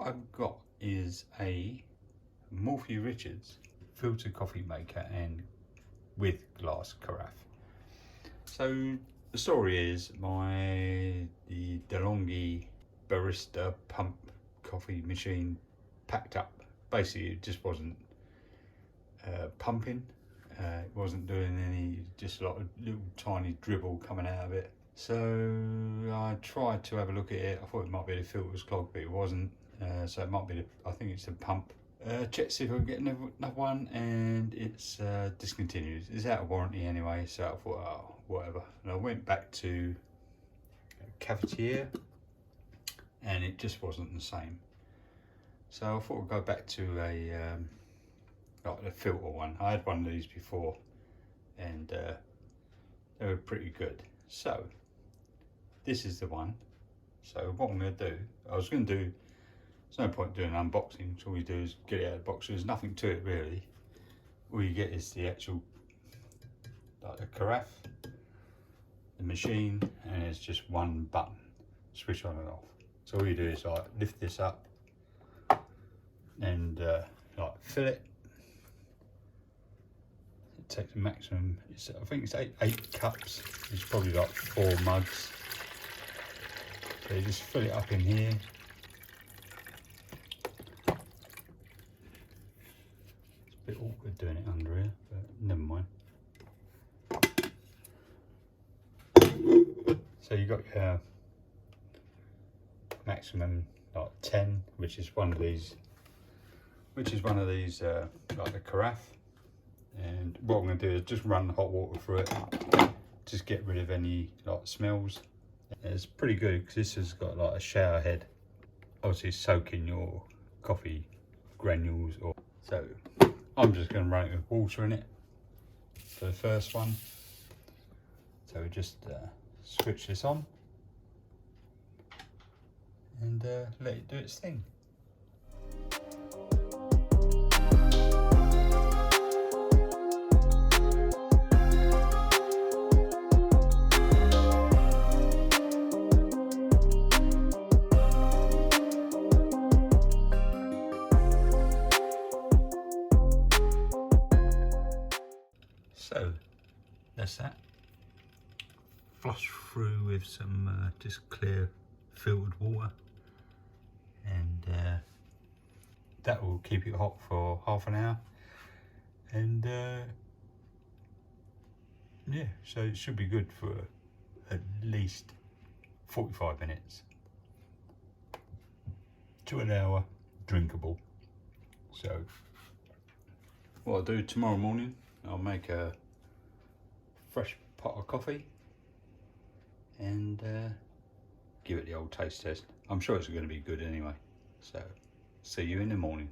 I've got is a Morphy filter coffee maker and with glass carafe. So the story is the DeLonghi barista pump coffee machine packed up. Basically it just wasn't pumping, it wasn't doing any, just a lot of little tiny dribble coming out of it. So I tried to have a look at it. I thought it might be the filter was clogged, but it wasn't. So it might be I think it's the pump. Check see if I can get another one, and it's discontinued. It's out of warranty anyway, so I thought, oh, whatever. And I went back to Cafetiere and it just wasn't the same. So I thought I'd go back to like the filter one. I had one of these before and they were pretty good. So this is the one. So what I'm going to do, there's no point doing an unboxing, so all you do is get it out of the box. There's nothing to it really. All you get is the actual, like the carafe, the machine, and it's just one button, switch on and off. So all you do is like lift this up and like fill it. It takes a maximum, I think it's eight cups. It's probably like 4 mugs. So you just fill it up in here. Bit awkward doing it under here, but never mind. So you got your maximum like 10, which is one of these like the carafe. And what I'm going to do is just run hot water through it, just get rid of any like smells. And it's pretty good because this has got like a shower head, obviously soaking your coffee granules. Or so I'm just going to run it with water in it for the first one. So we just switch this on and let it do its thing. So that's that. Flush through with some just clear filtered water, and that will keep it hot for half an hour. And yeah, so it should be good for at least 45 minutes to an hour, drinkable. So what I'll do tomorrow morning, I'll make a fresh pot of coffee and give it the old taste test. I'm sure it's going to be good anyway. So see you in the morning.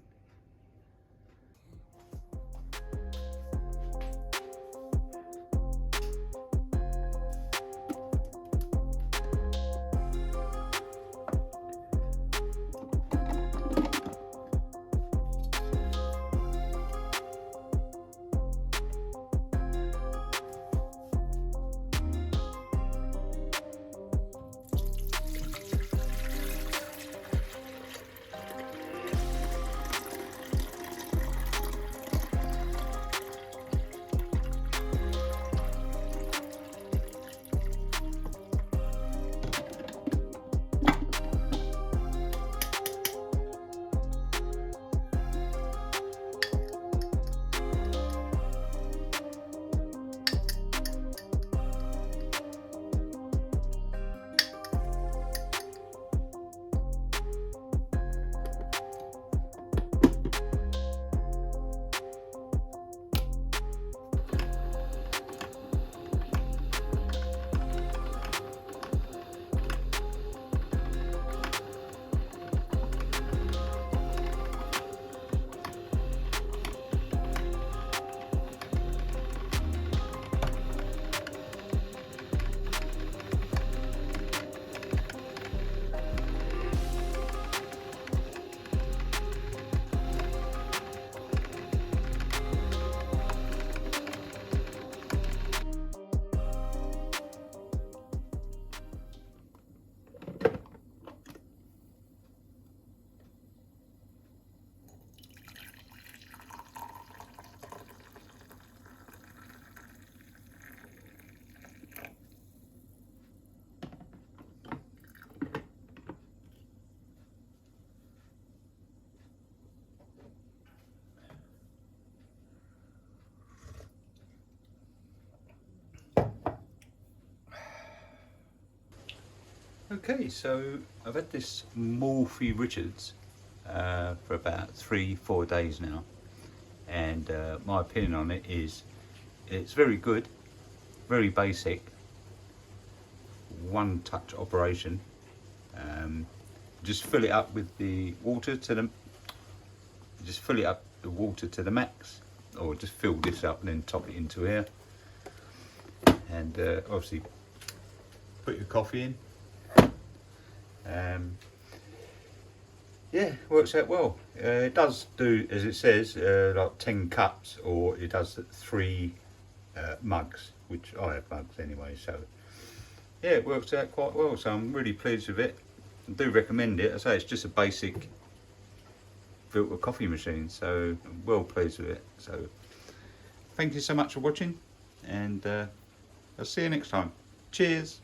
Okay, so I've had this Morphy Richards for about 3-4 days now, and my opinion on it is it's very good, very basic, one touch operation. Just fill it up with the water to the max, or just fill this up and then top it into here, and obviously put your coffee in. Yeah, works out well. It does do, as it says, like 10 cups, or it does 3 mugs, which I have mugs anyway, so yeah, it works out quite well, so I'm really pleased with it. I do recommend it. I say it's just a basic filter coffee machine, so I'm well pleased with it. So thank you so much for watching, and I'll see you next time. Cheers.